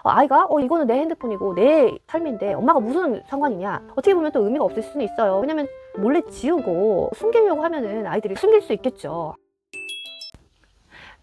아이가 이거는 내 핸드폰이고 내 삶인데 엄마가 무슨 상관이냐, 어떻게 보면 또 의미가 없을 수는 있어요. 왜냐면 몰래 지우고 숨기려고 하면은 아이들이 숨길 수 있겠죠.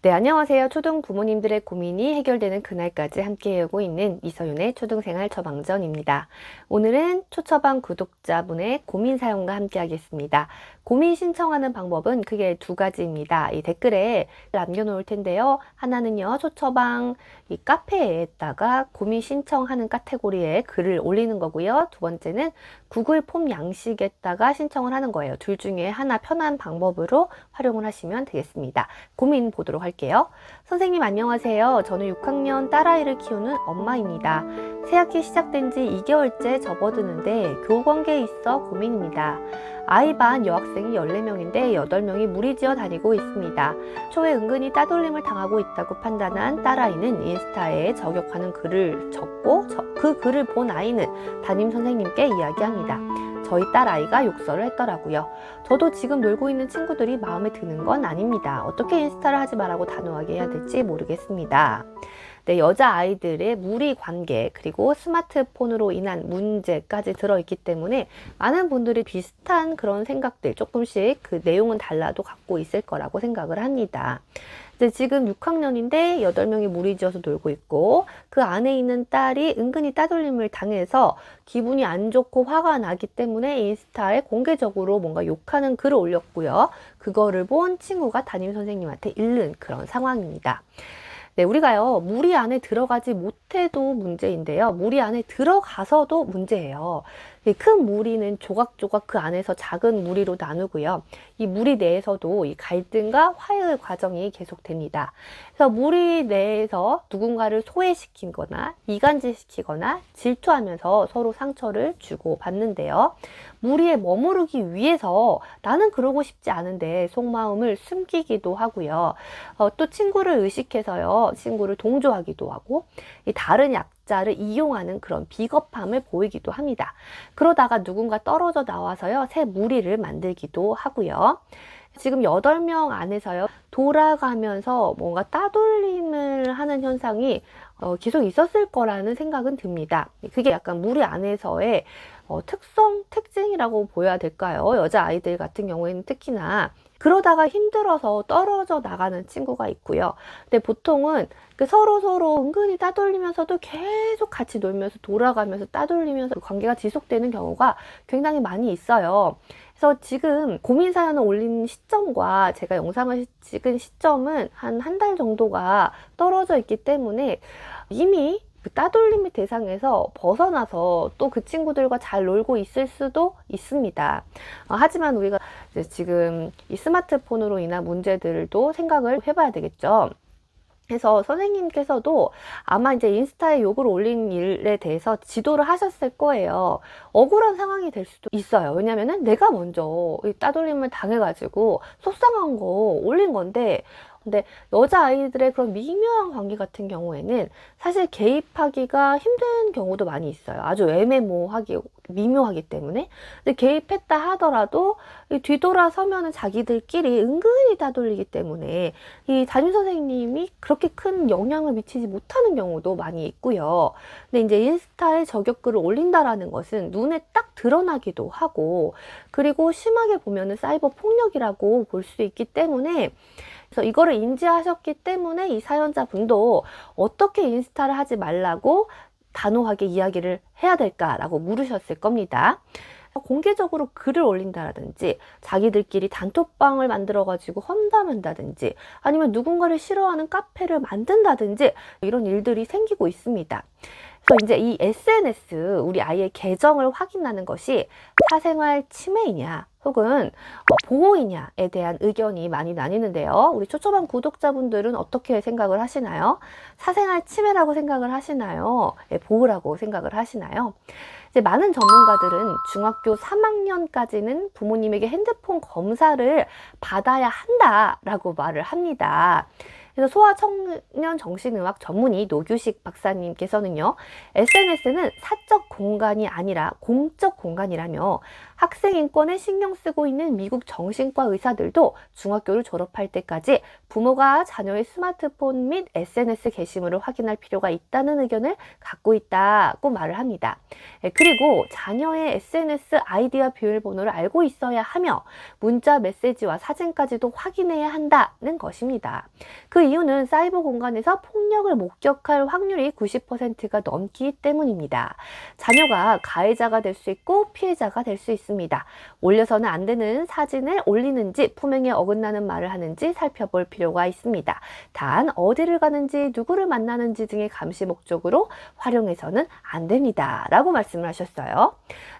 네, 안녕하세요. 초등 부모님들의 고민이 해결되는 그날까지 함께하고 있는 이서윤의 초등생활 처방전입니다. 오늘은 초처방 구독자분의 고민 사연과 함께하겠습니다. 고민 신청하는 방법은 크게 두 가지입니다. 이 댓글에 남겨놓을 텐데요. 하나는요, 초처방 이 카페에다가 고민 신청하는 카테고리에 글을 올리는 거고요. 두 번째는 구글 폼 양식에다가 신청을 하는 거예요. 둘 중에 하나 편한 방법으로 활용을 하시면 되겠습니다. 고민 보도록 할게요. 선생님 안녕하세요. 저는 6학년 딸아이를 키우는 엄마입니다. 새학기 시작된 지 2개월째 접어드는데 교우관계에 있어 고민입니다. 아이 반 여학생이 14명인데 8명이 무리지어 다니고 있습니다. 초에 은근히 따돌림을 당하고 있다고 판단한 딸아이는 인스타에 저격하는 글을 적고 그 글을 본 아이는 담임 선생님께 이야기합니다. 저희 딸아이가 욕설을 했더라고요. 저도 지금 놀고 있는 친구들이 마음에 드는 건 아닙니다. 어떻게 인스타를 하지 말라고 단호하게 해야 될지 모르겠습니다. 네, 여자아이들의 무리 관계 그리고 스마트폰으로 인한 문제까지 들어있기 때문에 많은 분들이 비슷한 그런 생각들, 조금씩 그 내용은 달라도 갖고 있을 거라고 생각을 합니다. 지금 6학년인데 8명이 무리지어서 놀고 있고 그 안에 있는 딸이 은근히 따돌림을 당해서 기분이 안 좋고 화가 나기 때문에 인스타에 공개적으로 뭔가 욕하는 글을 올렸고요. 그거를 본 친구가 담임 선생님한테 읽는 그런 상황입니다. 네, 우리가요, 무리 안에 들어가지 못해도 문제인데요. 무리 안에 들어가서도 문제예요. 큰 무리는 조각조각 그 안에서 작은 무리로 나누고요. 이 무리 내에서도 이 갈등과 화해의 과정이 계속됩니다. 그래서 무리 내에서 누군가를 소외시키거나 이간질시키거나 질투하면서 서로 상처를 주고 받는데요. 무리에 머무르기 위해서 나는 그러고 싶지 않은데 속마음을 숨기기도 하고요. 또 친구를 의식해서요, 친구를 동조하기도 하고 이 다른 약자를 이용하는 그런 비겁함을 보이기도 합니다. 그러다가 누군가 떨어져 나와서요, 새 무리를 만들기도 하고요. 지금 8명 안에서요, 돌아가면서 뭔가 따돌림을 하는 현상이 계속 있었을 거라는 생각은 듭니다. 그게 약간 무리 안에서의 특징이라고 보여야 될까요? 여자아이들 같은 경우에는 특히나 그러다가 힘들어서 떨어져 나가는 친구가 있고요. 근데 보통은 서로 은근히 따돌리면서도 계속 같이 놀면서 돌아가면서 따돌리면서 관계가 지속되는 경우가 굉장히 많이 있어요. 그래서 지금 고민 사연을 올린 시점과 제가 영상을 찍은 시점은 한 달 정도가 떨어져 있기 때문에 이미 그 따돌림의 대상에서 벗어나서 또 그 친구들과 잘 놀고 있을 수도 있습니다. 하지만 우리가 이제 지금 이 스마트폰으로 인한 문제들도 생각을 해봐야 되겠죠. 그래서 선생님께서도 아마 이제 인스타에 욕을 올린 일에 대해서 지도를 하셨을 거예요. 억울한 상황이 될 수도 있어요. 왜냐면은 내가 먼저 이 따돌림을 당해가지고 속상한 거 올린 건데, 근데 여자아이들의 그런 미묘한 관계 같은 경우에는 사실 개입하기가 힘든 경우도 많이 있어요. 아주 미묘하기 때문에. 근데 개입했다 하더라도 뒤돌아서면은 자기들끼리 은근히 따돌리기 때문에 이 담임 선생님이 그렇게 큰 영향을 미치지 못하는 경우도 많이 있고요. 근데 이제 인스타에 저격글을 올린다라는 것은 눈에 딱 드러나기도 하고, 그리고 심하게 보면은 사이버 폭력이라고 볼 수 있기 때문에, 그래서 이거를 인지하셨기 때문에 이 사연자분도 어떻게 인스타를 하지 말라고 단호하게 이야기를 해야 될까라고 물으셨을 겁니다. 공개적으로 글을 올린다라든지 자기들끼리 단톡방을 만들어 가지고 험담한다든지 아니면 누군가를 싫어하는 카페를 만든다든지 이런 일들이 생기고 있습니다. 그래서 이제 이 SNS, 우리 아이의 계정을 확인하는 것이 사생활 침해이냐 혹은 보호이냐에 대한 의견이 많이 나뉘는데요. 우리 초초반 구독자분들은 어떻게 생각을 하시나요? 사생활 침해라고 생각을 하시나요? 보호라고 생각을 하시나요? 이제 많은 전문가들은 중학교 3학년까지는 부모님에게 핸드폰 검사를 받아야 한다라고 말을 합니다. 그래서 소아청년 정신의학 전문의 노규식 박사님께서는요, SNS는 사적 공간이 아니라 공적 공간이라며 학생 인권에 신경 쓰고 있는 미국 정신과 의사들도 중학교를 졸업할 때까지 부모가 자녀의 스마트폰 및 SNS 게시물을 확인할 필요가 있다는 의견을 갖고 있다고 말을 합니다. 그리고 자녀의 SNS 아이디와 비밀번호를 알고 있어야 하며 문자 메시지와 사진까지도 확인해야 한다는 것입니다. 그 이유는 사이버 공간에서 폭력을 목격할 확률이 90%가 넘기 때문입니다. 자녀가 가해자가 될 수 있고 피해자가 될 수 있습니다. 올려서는 안 되는 사진을 올리는지 품행에 어긋나는 말을 하는지 살펴볼 필요가 있습니다. 단 어디를 가는지 누구를 만나는지 등의 감시 목적으로 활용해서는 안 됩니다. 라고 말씀을 하셨어요.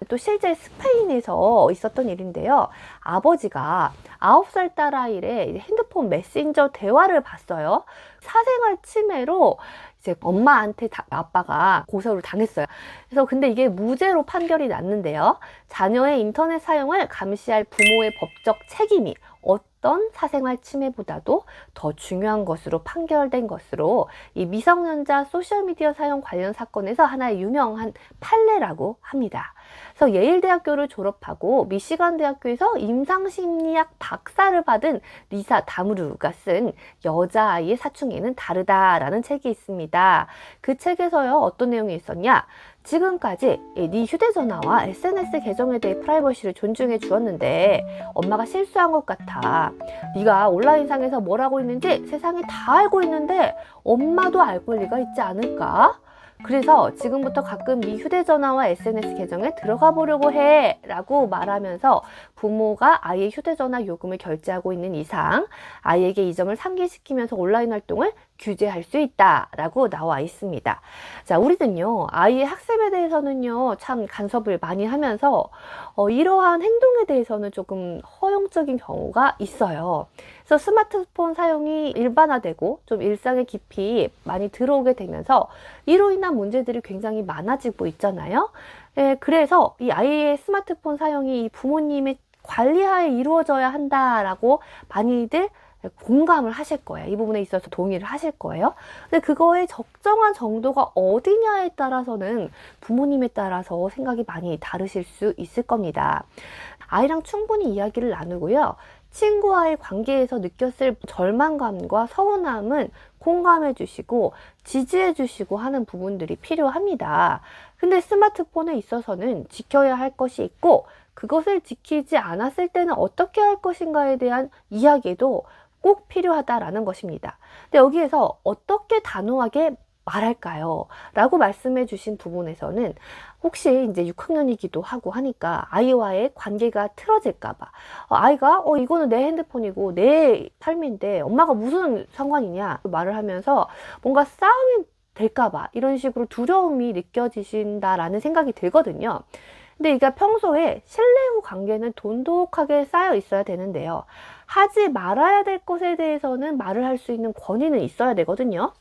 또 실제 스페인에서 있었던 일인데요. 아버지가 9살 딸아이의 핸드폰 메신저 대화를 봤어요. 사생활 침해로 이제 엄마한테 아빠가 고소를 당했어요. 그래서 근데 이게 무죄로 판결이 났는데요. 자녀의 인터넷 사용을 감시할 부모의 법적 책임이 어떤 사생활 침해보다도 더 중요한 것으로 판결된 것으로 이 미성년자 소셜미디어 사용 관련 사건에서 하나의 유명한 판례라고 합니다. 그래서 예일대학교를 졸업하고 미시간 대학교에서 임상심리학 박사를 받은 리사 다무르가 쓴 여자아이의 사춘기는 다르다라는 책이 있습니다. 그 책에서요, 어떤 내용이 있었냐? 지금까지 네 휴대전화와 SNS 계정에 대해 프라이버시를 존중해 주었는데 엄마가 실수한 것 같아. 네가 온라인상에서 뭘 하고 있는지 세상이 다 알고 있는데 엄마도 알 권리가 있지 않을까? 그래서 지금부터 가끔 네 휴대전화와 SNS 계정에 들어가 보려고 해 라고 말하면서 부모가 아이의 휴대전화 요금을 결제하고 있는 이상 아이에게 이 점을 상기시키면서 온라인 활동을 규제할 수 있다라고 나와 있습니다. 자, 우리는요, 아이의 학습에 대해서는요, 참 간섭을 많이 하면서 이러한 행동에 대해서는 조금 허용적인 경우가 있어요. 그래서 스마트폰 사용이 일반화되고 좀 일상에 깊이 많이 들어오게 되면서 이로 인한 문제들이 굉장히 많아지고 있잖아요. 그래서 이 아이의 스마트폰 사용이 부모님의 관리하에 이루어져야 한다라고 많이들 공감을 하실 거예요. 이 부분에 있어서 동의를 하실 거예요. 근데 그거의 적정한 정도가 어디냐에 따라서는 부모님에 따라서 생각이 많이 다르실 수 있을 겁니다. 아이랑 충분히 이야기를 나누고요. 친구와의 관계에서 느꼈을 절망감과 서운함은 공감해 주시고 지지해 주시고 하는 부분들이 필요합니다. 근데 스마트폰에 있어서는 지켜야 할 것이 있고 그것을 지키지 않았을 때는 어떻게 할 것인가에 대한 이야기도 꼭 필요하다라는 것입니다. 근데 여기에서 어떻게 단호하게 말할까요? 라고 말씀해 주신 부분에서는 혹시 이제 6학년이기도 하고 하니까 아이와의 관계가 틀어질까봐 아이가 이거는 내 핸드폰이고 내 삶인데 엄마가 무슨 상관이냐 말을 하면서 뭔가 싸움이 될까봐 이런 식으로 두려움이 느껴지신다라는 생각이 들거든요. 근데 이게 평소에 신뢰후 관계는 돈독하게 쌓여 있어야 되는데요. 하지 말아야 될 것에 대해서는 말을 할 수 있는 권위는 있어야 되거든요.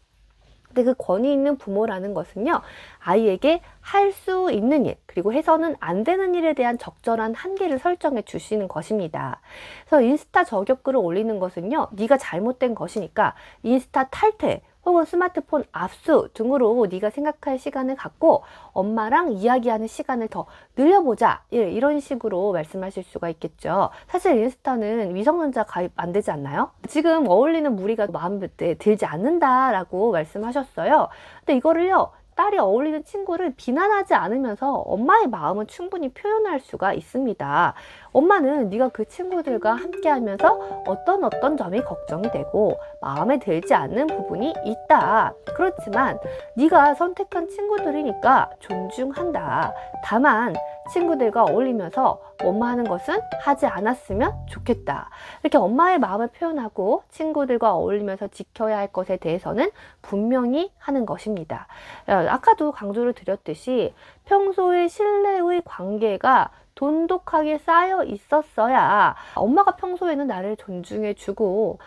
근데 그 권위 있는 부모라는 것은요, 아이에게 할 수 있는 일, 그리고 해서는 안 되는 일에 대한 적절한 한계를 설정해 주시는 것입니다. 그래서 인스타 저격글을 올리는 것은요, 네가 잘못된 것이니까 인스타 탈퇴, 혹은 스마트폰 압수 등으로 네가 생각할 시간을 갖고 엄마랑 이야기하는 시간을 더 늘려보자. 이런 식으로 말씀하실 수가 있겠죠. 사실 인스타는 미성년자 가입 안 되지 않나요? 지금 어울리는 무리가 마음에 들지 않는다라고 말씀하셨어요. 근데 이거를요, 딸이 어울리는 친구를 비난하지 않으면서 엄마의 마음은 충분히 표현할 수가 있습니다. 엄마는 네가 그 친구들과 함께 하면서 어떤 점이 걱정이 되고 마음에 들지 않는 부분이 있다. 그렇지만 네가 선택한 친구들이니까 존중한다. 다만 친구들과 어울리면서 엄마 하는 것은 하지 않았으면 좋겠다. 이렇게 엄마의 마음을 표현하고 친구들과 어울리면서 지켜야 할 것에 대해서는 분명히 하는 것입니다. 아까도 강조를 드렸듯이 평소에 신뢰의 관계가 돈독하게 쌓여 있었어야 엄마가 평소에는 나를 존중해 주고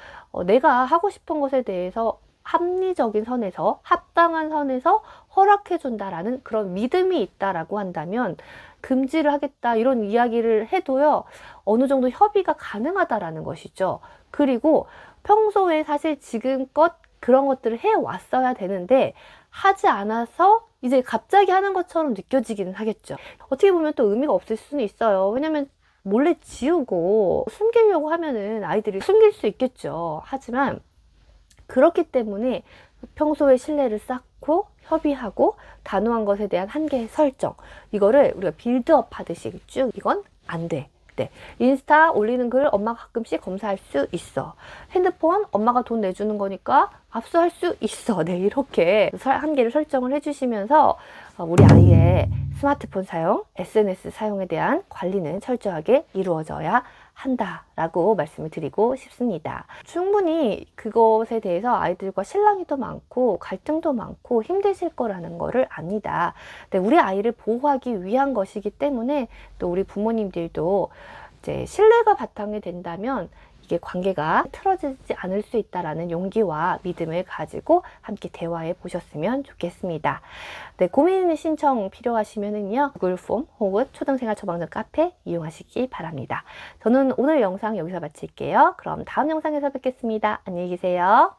내가 하고 싶은 것에 대해서 합리적인 선에서 합당한 선에서 허락해 준다라는 그런 믿음이 있다라고 한다면 금지를 하겠다 이런 이야기를 해도요 어느 정도 협의가 가능하다라는 것이죠. 그리고 평소에 사실 지금껏 그런 것들을 해왔어야 되는데 하지 않아서 이제 갑자기 하는 것처럼 느껴지기는 하겠죠. 어떻게 보면 또 의미가 없을 수는 있어요. 왜냐면 몰래 지우고 숨기려고 하면은 아이들이 숨길 수 있겠죠. 하지만 그렇기 때문에 평소에 신뢰를 쌓고 협의하고 단호한 것에 대한 한계 설정, 이거를 우리가 빌드업 하듯이 쭉 이건 안 돼. 네. 인스타 올리는 글 엄마가 가끔씩 검사할 수 있어. 핸드폰 엄마가 돈 내주는 거니까 압수할 수 있어. 네, 이렇게 한계를 설정을 해주시면서 우리 아이의 스마트폰 사용, SNS 사용에 대한 관리는 철저하게 이루어져야 한다라고 말씀을 드리고 싶습니다. 충분히 그것에 대해서 아이들과 실랑이도 많고 갈등도 많고 힘드실 거라는 거를 압니다. 근데 우리 아이를 보호하기 위한 것이기 때문에 또 우리 부모님들도 이제 신뢰가 바탕이 된다면 이게 관계가 틀어지지 않을 수 있다라는 용기와 믿음을 가지고 함께 대화해 보셨으면 좋겠습니다. 네, 고민 있는 신청 필요하시면은요, 구글 폼 혹은 초등생활 처방전 카페 이용하시기 바랍니다. 저는 오늘 영상 여기서 마칠게요. 그럼 다음 영상에서 뵙겠습니다. 안녕히 계세요.